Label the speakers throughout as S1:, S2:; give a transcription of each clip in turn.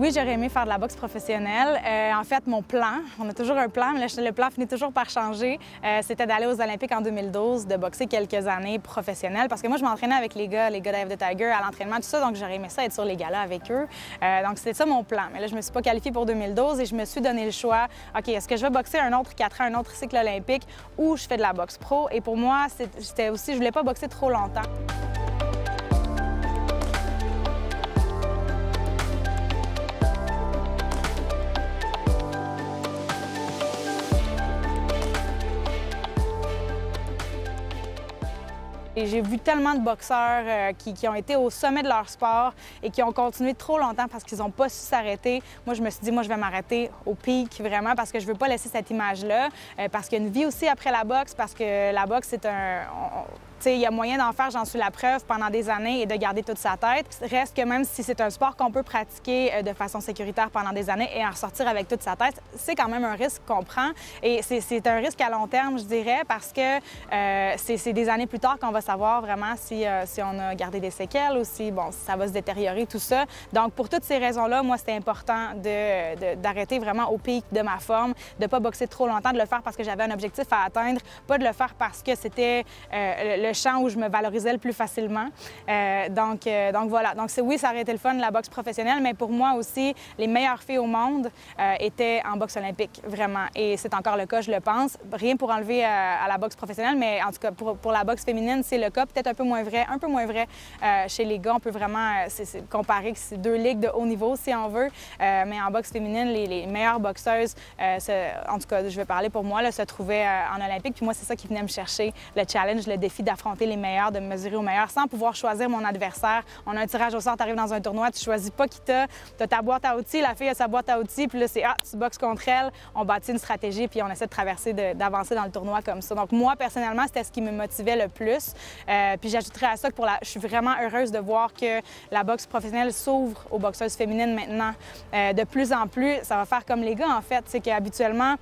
S1: Oui, j'aurais aimé faire de la boxe professionnelle. En fait, mon plan, on a toujours un plan, mais le plan finit toujours par changer. C'était d'aller aux Olympiques en 2012, de boxer quelques années professionnelles, parce que moi, je m'entraînais avec les gars d'Eye of the Tiger à l'entraînement, tout ça, donc j'aurais aimé ça être sur les galas avec eux. Donc, c'était ça mon plan. Mais là, je me suis pas qualifiée pour 2012 et je me suis donné le choix. OK, est-ce que je vais boxer un autre 4 ans, un autre cycle olympique, ou je fais de la boxe pro? Et pour moi, c'était aussi, je voulais pas boxer trop longtemps. J'ai vu tellement de boxeurs qui ont été au sommet de leur sport et qui ont continué trop longtemps parce qu'ils n'ont pas su s'arrêter. Moi, je me suis dit, moi, je vais m'arrêter au pic vraiment parce que je ne veux pas laisser cette image-là, parce qu'il y a une vie aussi après la boxe, parce que la boxe, c'est un... il y a moyen d'en faire, j'en suis la preuve, pendant des années et de garder toute sa tête. Reste que même si c'est un sport qu'on peut pratiquer de façon sécuritaire pendant des années et en ressortir avec toute sa tête, c'est quand même un risque qu'on prend. Et c'est un risque à long terme, je dirais, parce que c'est des années plus tard qu'on va savoir vraiment si on a gardé des séquelles ou si, bon, ça va se détériorer, tout ça. Donc, pour toutes ces raisons-là, moi, c'était important d'arrêter vraiment au pic de ma forme, de ne pas boxer trop longtemps, de le faire parce que j'avais un objectif à atteindre, pas de le faire parce que c'était le champ où je me valorisais le plus facilement. Donc voilà. Donc oui, ça aurait été le fun, la boxe professionnelle, mais pour moi aussi, les meilleures filles au monde étaient en boxe olympique, vraiment. Et c'est encore le cas, je le pense. Rien pour enlever à la boxe professionnelle, mais en tout cas, pour la boxe féminine, c'est le cas. Peut-être un peu moins vrai chez les gars. On peut vraiment comparer que c'est deux ligues de haut niveau, si on veut. Mais en boxe féminine, les meilleures boxeuses, en tout cas, je vais parler pour moi, là, se trouvaient en olympique. Puis moi, c'est ça qui venait me chercher, le challenge, le défi d'affronter les meilleurs, de me mesurer aux meilleurs, sans pouvoir choisir mon adversaire. On a un tirage au sort, tu arrives dans un tournoi, tu choisis pas qui t'as. Tu as ta boîte à outils, la fille a sa boîte à outils, puis là, c'est tu boxes contre elle, on bâtit une stratégie, puis on essaie de traverser, d'avancer dans le tournoi comme ça. Donc moi, personnellement, c'était ce qui me motivait le plus. Puis j'ajouterais à ça que je suis vraiment heureuse de voir que la boxe professionnelle s'ouvre aux boxeuses féminines maintenant. De plus en plus, ça va faire comme les gars, en fait. C'est qu'habituellement,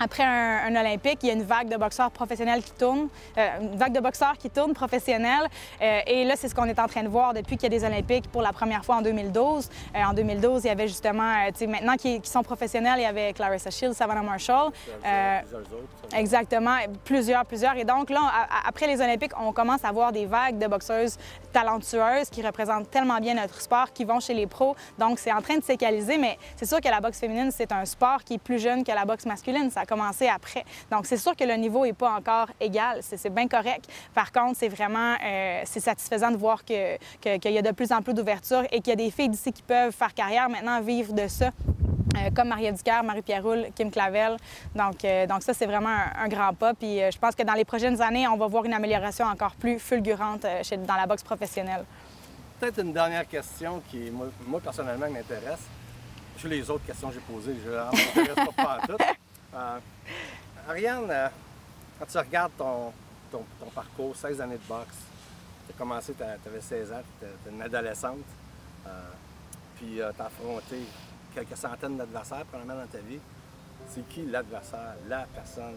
S1: après un Olympique, il y a une vague de boxeurs professionnels qui tourne, une vague de boxeurs qui tournent professionnels. Et là, c'est ce qu'on est en train de voir depuis qu'il y a des Olympiques pour la première fois en 2012. En 2012, il y avait justement, maintenant qui sont professionnels, il y avait Claressa Shields, Savannah Marshall. Plusieurs autres. Exactement, plusieurs. Et donc là, après les Olympiques, on commence à voir des vagues de boxeuses talentueuses qui représentent tellement bien notre sport, qui vont chez les pros. Donc, c'est en train de s'égaliser, mais c'est sûr que la boxe féminine, c'est un sport qui est plus jeune que la boxe masculine. Ça a commencé après. Donc, c'est sûr que le niveau n'est pas encore égal. C'est bien correct. Par contre, c'est vraiment c'est satisfaisant de voir qu'il y a de plus en plus d'ouverture et qu'il y a des filles d'ici qui peuvent faire carrière maintenant, vivre de ça. Comme Marie-Ève Ducaire, Marie-Pierre Roule, Kim Clavel. Donc ça, c'est vraiment un grand pas. Puis je pense que dans les prochaines années, on va voir une amélioration encore plus fulgurante dans la boxe professionnelle.
S2: Peut-être une dernière question qui, moi personnellement, m'intéresse. Sur les autres questions que j'ai posées, je ne m'intéresse pas à toutes. Ariane, quand tu regardes ton parcours, 16 années de boxe, tu as commencé, tu avais 16 ans, tu étais une adolescente, puis tu as affronté quelques centaines d'adversaires probablement dans ta vie. C'est qui l'adversaire, la personne?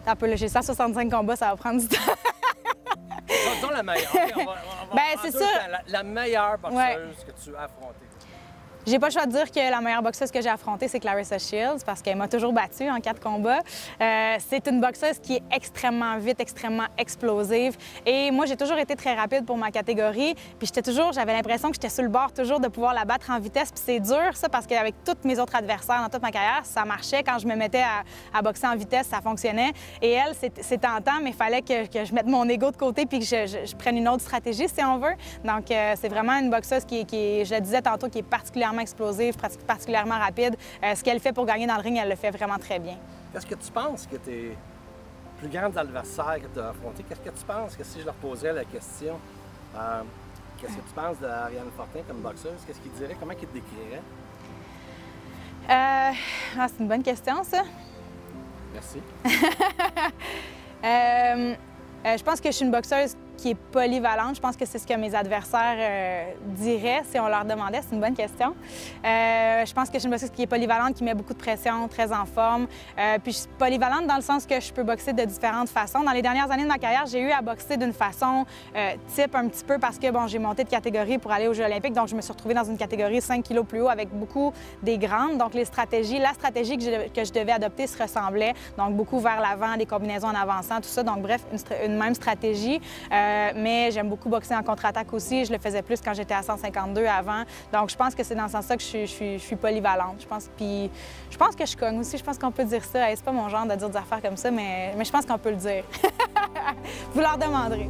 S1: Un peu, j'ai 165 combats, ça va prendre du temps.
S2: Disons la meilleure. Okay,
S1: c'est ça.
S2: La meilleure boxeuse que tu as affrontée.
S1: J'ai pas le choix de dire que la meilleure boxeuse que j'ai affrontée, c'est Claressa Shields, parce qu'elle m'a toujours battue en 4 combats. C'est une boxeuse qui est extrêmement vite, extrêmement explosive. Et moi, j'ai toujours été très rapide pour ma catégorie. Puis j'avais l'impression que j'étais sur le bord toujours de pouvoir la battre en vitesse. Puis c'est dur, ça, parce qu'avec tous mes autres adversaires dans toute ma carrière, ça marchait. Quand je me mettais à boxer en vitesse, ça fonctionnait. Et elle, c'est tentant, mais il fallait que je mette mon ego de côté puis que je prenne une autre stratégie, si on veut. Donc, c'est vraiment une boxeuse qui, je le disais tantôt, qui est particulièrement explosive, particulièrement rapide. Ce qu'elle fait pour gagner dans le ring, elle le fait vraiment très bien.
S2: Qu'est-ce que tu penses que tes plus grands adversaires que tu as affrontés, qu'est-ce que tu penses que si je leur posais la question, qu'est-ce que tu penses d'Ariane Fortin comme boxeuse? Qu'est-ce qu'ils diraient? Comment ils te décriraient?
S1: C'est une bonne question, ça.
S2: Merci.
S1: Je pense que je suis une boxeuse qui est polyvalente. Je pense que c'est ce que mes adversaires diraient si on leur demandait. C'est une bonne question. Je pense que je suis une boxeuse qui est polyvalente, qui met beaucoup de pression, très en forme. Puis je suis polyvalente dans le sens que je peux boxer de différentes façons. Dans les dernières années de ma carrière, j'ai eu à boxer d'une façon type un petit peu parce que bon, j'ai monté de catégorie pour aller aux Jeux olympiques. Donc, je me suis retrouvée dans une catégorie 5 kilos plus haut avec beaucoup des grandes. Donc, la stratégie que je devais adopter se ressemblait. Donc, beaucoup vers l'avant, des combinaisons en avançant, tout ça. Donc, bref, une même stratégie. Mais j'aime beaucoup boxer en contre-attaque aussi. Je le faisais plus quand j'étais à 152 avant. Donc, je pense que c'est dans ce sens-là que je suis polyvalente. Puis, je pense que je cogne aussi. Je pense qu'on peut dire ça. C'est pas mon genre de dire des affaires comme ça, mais je pense qu'on peut le dire. Vous leur demanderez.